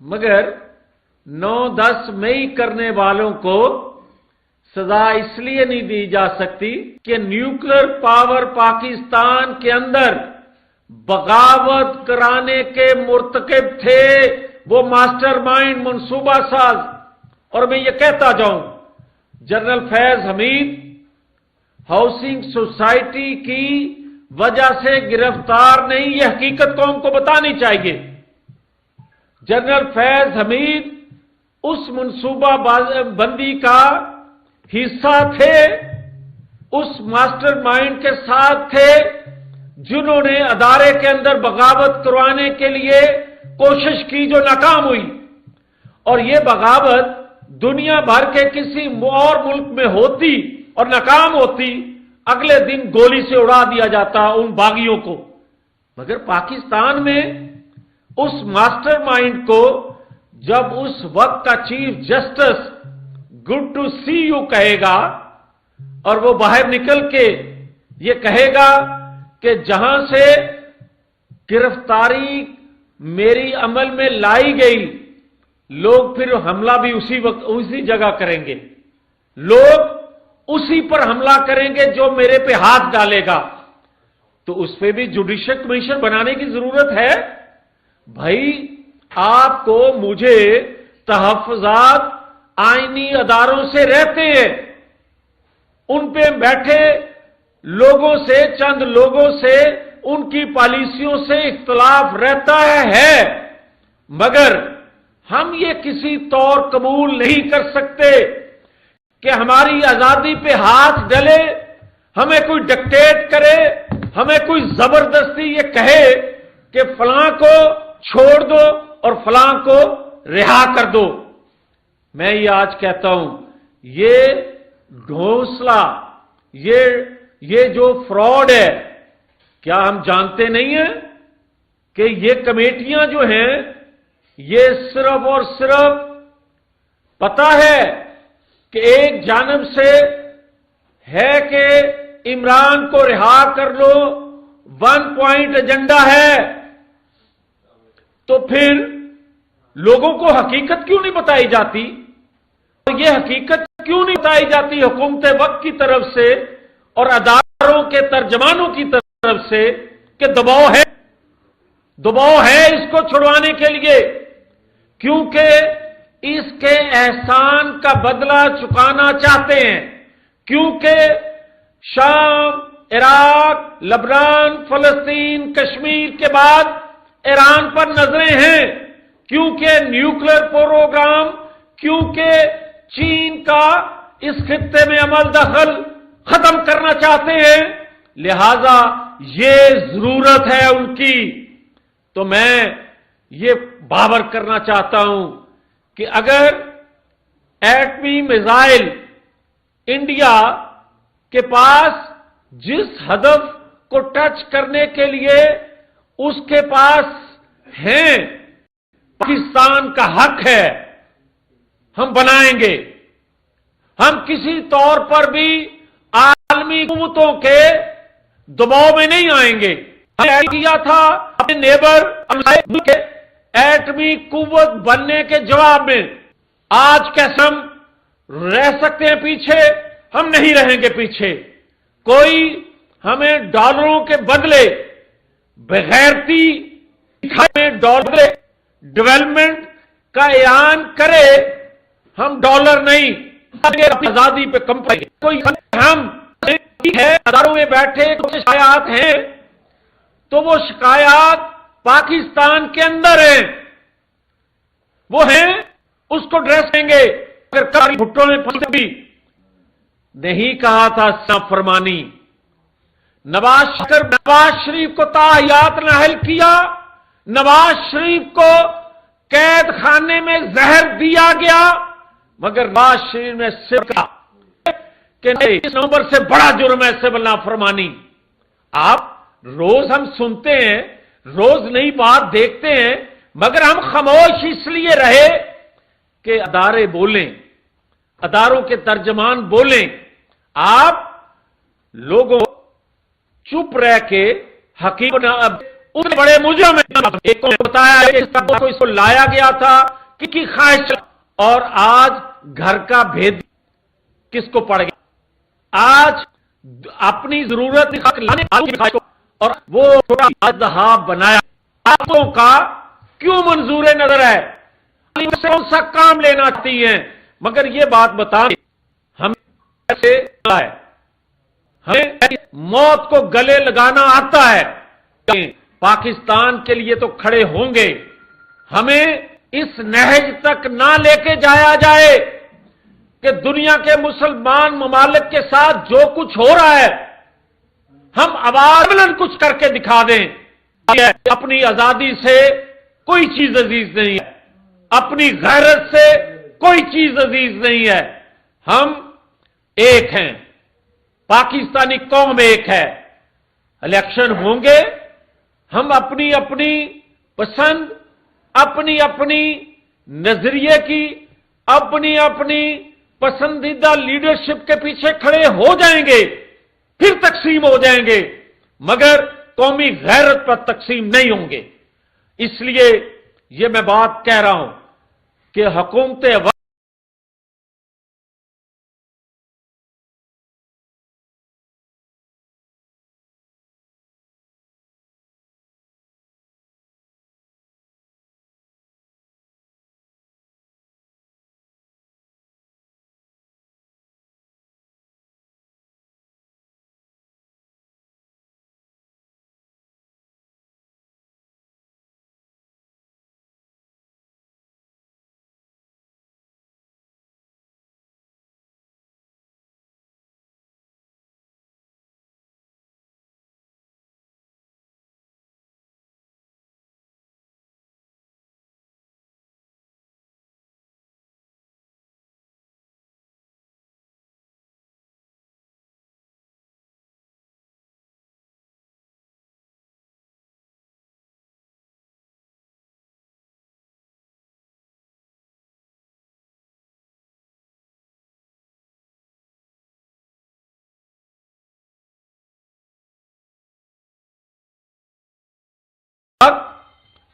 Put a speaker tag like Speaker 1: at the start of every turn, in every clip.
Speaker 1: मगर 9-10 मई करने वालों को सजा इसलिए नहीं दी जा सकती कि न्यूक्लियर पावर पाकिस्तान के अंदर बगावत कराने के मुर्तकिब थे, वो मास्टरमाइंड मंसूबा साज। और मैं ये कहता जाऊं, general Faiz Hamid housing society की वजह से गिरफ्तार नहीं, यह हकीकत कौम को बतानी चाहिए। जनरल फैज हमीद उस मंसूबा बंदी का हिस्सा थे, उस मास्टरमाइंड के साथ थे जिन्होंने अदारे के अंदर बगावत करवाने के लिए कोशिश की, जो नाकाम हुई। और यह बगावत दुनिया भर के किसी और मुल्क में होती और नाकाम होती, अगले दिन गोली से उड़ा दिया जाता उन बागियों को। मगर पाकिस्तान में उस मास्टरमाइंड को जब उस वक्त का chief justice good to see you कहेगा और वो बाहर निकल के ये कहेगा कि जहां से गिरफ्तारी मेरी अमल में लाई गई, लोग फिर हमला भी उसी वक्त उसी जगह करेंगे, लोग उसी पर हमला करेंगे जो मेरे पे हाथ डालेगा, तो उस पर भी जुडिशियल कमीशन बनाने की जरूरत है। भाई आपको मुझे तहफ्फुज़ात आईनी अदारों से रहते हैं, उन पे बैठे लोगों से, चंद लोगों से, उनकी पॉलिसियों से इख्तलाफ रहता है, मगर हम ये किसी तौर कबूल नहीं कर सकते कि हमारी आजादी पे हाथ डले, हमें कोई डिक्टेट करे, हमें कोई जबरदस्ती ये कहे कि फलां को छोड़ दो और फलां को रिहा कर दो। मैं ये आज कहता हूं, ये घोंसला, ये जो फ्रॉड है, क्या हम जानते नहीं हैं कि ये कमेटियां जो हैं, ये सिर्फ और सिर्फ पता है कि एक जानब से है कि इमरान को रिहा कर लो, 1 पॉइंट एजेंडा है, तो फिर लोगों को हकीकत क्यों नहीं बताई जाती? और ये हकीकत क्यों नहीं बताई जाती हुकूमत वक्त की तरफ से और अदारों के तर्जमानों की तरफ से कि दबाव है इसको छुड़वाने के लिए, क्योंकि इसके एहसान का बदला चुकाना चाहते हैं, क्योंकि शाम, इराक, लबनान, फलस्तीन, कश्मीर के बाद ईरान पर नजरें हैं, क्योंकि न्यूक्लियर प्रोग्राम, क्योंकि चीन का इस खित्ते में अमल दखल खत्म करना चाहते हैं, लिहाजा ये जरूरत है उनकी। तो मैं ये बावर करना चाहता हूं कि अगर एटमी मिसाइल इंडिया के पास जिस हदफ को टच करने के लिए उसके पास हैं, पाकिस्तान का हक है, हम बनाएंगे। हम किसी तौर पर भी आलमी कुव्वतों के दबाव में नहीं आएंगे। हमने किया था अपने नेबर के एटमी कुव्वत बनने के जवाब में। आज कैसे हम रह सकते हैं पीछे? हम नहीं रहेंगे पीछे। कोई हमें डॉलरों के बदले बेगैरती में डॉलर डेवलपमेंट का ऐलान करे, हम डॉलर नहीं अपनी आजादी पे कम पाएंगे। कोई हम है अदारों में बैठे कुछ शिकायत हैं, तो वो शिकायत पाकिस्तान के अंदर है, वो है, उसको ड्रेस देंगे। अगर कभी भुट्टो ने भी नहीं कहा था नाफरमानी, नवाज शरीफ को ताहियात नाहल किया, नवाज शरीफ को कैद खाने में जहर दिया गया, मगर नवाज शरीफ ने सिर्फ कहा कि इस नंबर से बड़ा जुर्म है सिविल नाफरमानी। आप रोज हम सुनते हैं, रोज नई बात देखते हैं, मगर हम खामोश इसलिए रहे कि अदारे बोलें, अदारों के तर्जमान बोलें। आप लोगों चुप रह के हकीम उसने बड़े मुजरिम एक को बताया कि इसको लाया गया था कि ख्वाहिश, और आज घर का भेद किसको पड़ गया? आज अपनी जरूरत लाने को, और वो थोड़ा अदहा बनाया आपको का क्यों मंजूर नजर है? कौन सा काम लेना चाहती है? मगर ये बात बता, हमें ऐसे है, हमें मौत को गले लगाना आता है, पाकिस्तान के लिए तो खड़े होंगे, हमें इस नहज तक ना लेके जाया जाए कि दुनिया के मुसलमान ममालिक के साथ जो कुछ हो रहा है हम आवाज कुछ करके दिखा दें। अपनी आजादी से कोई चीज अजीज नहीं है, अपनी गैरत से कोई चीज अजीज नहीं है। हम एक हैं, पाकिस्तानी कौम एक है। इलेक्शन होंगे, हम अपनी अपनी पसंद, अपनी अपनी नजरिए की, अपनी अपनी पसंदीदा लीडरशिप के पीछे खड़े हो जाएंगे, फिर तकसीम हो जाएंगे, मगर कौमी गैरत पर तकसीम नहीं होंगे। इसलिए यह मैं बात कह रहा हूं कि हुकूमत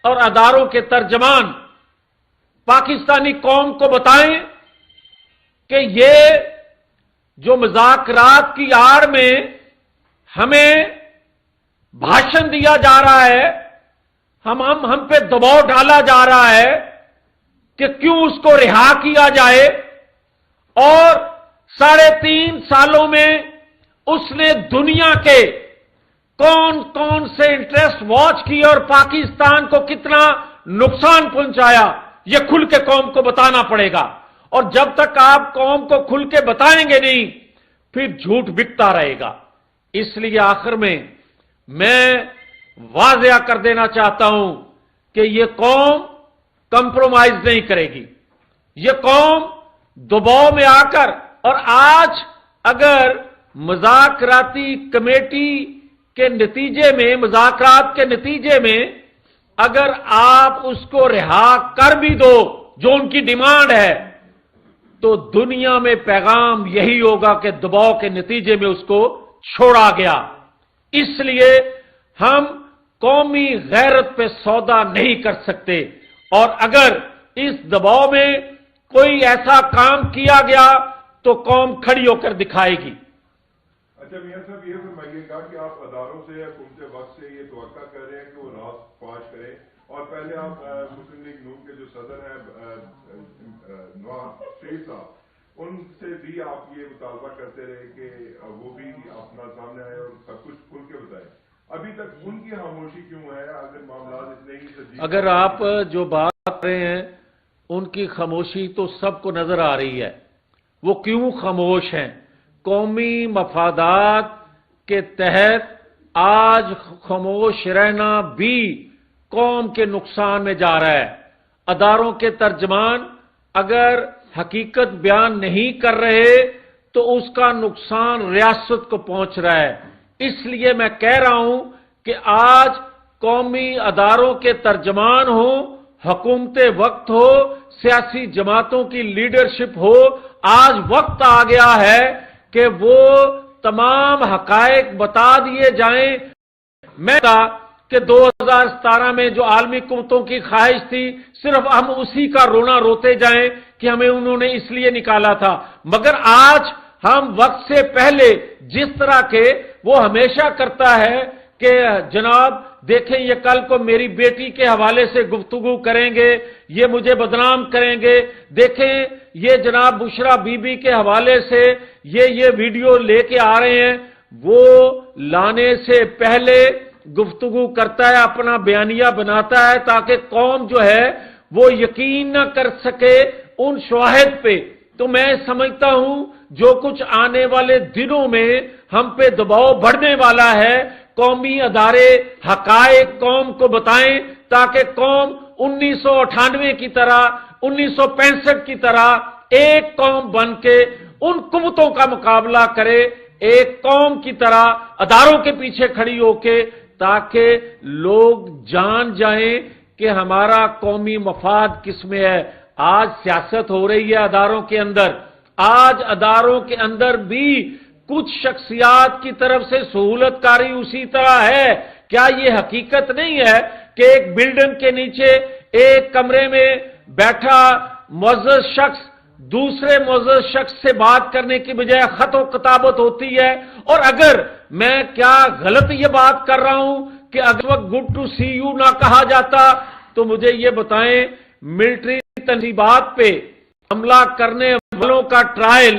Speaker 1: और अदारों के तर्जमान पाकिस्तानी कौम को बताएं कि ये जो मुज़ाकरात की आड़ में हमें भाषण दिया जा रहा है, हम पे दबाव डाला जा रहा है कि क्यों उसको रिहा किया जाए, और 3.5 सालों में उसने दुनिया के कौन कौन से इंटरेस्ट वॉच किए और पाकिस्तान को कितना नुकसान पहुंचाया, यह खुल के कौम को बताना पड़ेगा। और जब तक आप कौम को खुल के बताएंगे नहीं, फिर झूठ बिकता रहेगा। इसलिए आखिर में मैं वाज़िया कर देना चाहता हूं कि यह कौम कंप्रोमाइज नहीं करेगी। यह कौम दबाव में आकर, और आज अगर मुज़ाकराती कमेटी के नतीजे में, मुज़ाकरात के नतीजे में अगर आप उसको रिहा कर भी दो, जो उनकी डिमांड है, तो दुनिया में पैगाम यही होगा कि दबाव के नतीजे में उसको छोड़ा गया। इसलिए हम कौमी गैरत पे सौदा नहीं कर सकते, और अगर इस दबाव में कोई ऐसा काम किया गया तो कौम खड़ी होकर दिखाएगी।
Speaker 2: अच्छा मियां साहब, ये फरमाइएगा कि आप अदारों से या हुकूमत वक्त से ये तवक्का कर रहे हैं कि वो रात फाश करें, और पहले आप मुस्लिम लीग नून के जो सदर हैं नवाज शरीफ साहब, उनसे भी आप ये मुतालबा करते रहे कि वो भी अपना सामने आए और सब कुछ खुल के बताए। अभी तक उनकी खामोशी क्यों है? अगर मामला इतने ही संजीदा, अगर
Speaker 1: आप जो बात कर रहे हैं उनकी खामोशी तो सबको नजर आ रही है। वो क्यों खामोश हैं? कौमी मफादात के तहत आज खामोश रहना भी कौम के नुकसान में जा रहा है। अदारों के तर्जमान अगर हकीकत बयान नहीं कर रहे तो उसका नुकसान रियासत को पहुंच रहा है। इसलिए मैं कह रहा हूं कि आज कौमी अदारों के तर्जमान हो, हुकूमत वक्त हो, सियासी जमातों की लीडरशिप हो, आज वक्त आ गया है कि वो तमाम हकायक बता दिए जाएं। मैं کہ 2017 میں جو عالمی قوتوں کی خواہش تھی صرف ہم اسی کا رونا روتے جائیں کہ ہمیں انہوں نے اس لیے نکالا تھا، مگر آج ہم وقت سے پہلے جس طرح کے وہ ہمیشہ کرتا ہے کہ جناب دیکھیں یہ کل کو میری بیٹی کے حوالے سے گفتگو کریں گے، یہ مجھے بدنام کریں گے، دیکھیں یہ جناب بشرا بی بی کے حوالے سے یہ ویڈیو لے کے آ رہے ہیں، وہ لانے سے پہلے گفتگو کرتا ہے، اپنا بیانیہ بناتا ہے تاکہ قوم جو ہے وہ یقین نہ کر سکے ان شواہد پہ۔ تو میں سمجھتا ہوں جو کچھ آنے والے دنوں میں ہم پہ دباؤ بڑھنے والا ہے، قومی ادارے حقائق قوم کو بتائیں تاکہ قوم 1998 کی طرح 1965 کی طرح ایک قوم بن کے ان قوتوں کا مقابلہ کرے، ایک قوم کی طرح اداروں کے پیچھے کھڑی ہو کے، تاکہ لوگ جان جائیں کہ ہمارا قومی مفاد کس میں ہے۔ آج سیاست ہو رہی ہے اداروں کے اندر، آج اداروں کے اندر بھی کچھ شخصیات کی طرف سے سہولت کاری اسی طرح ہے۔ کیا یہ حقیقت نہیں ہے کہ ایک بلڈنگ کے نیچے ایک کمرے میں بیٹھا معزز شخص دوسرے معزز شخص سے بات کرنے کی بجائے خط و کتابت ہوتی ہے؟ اور اگر میں کیا غلط یہ بات کر رہا ہوں کہ اگر وقت گڈ ٹو سی یو نہ کہا جاتا تو مجھے یہ بتائیں، ملٹری تنصیبات پہ حملہ کرنے والوں کا ٹرائل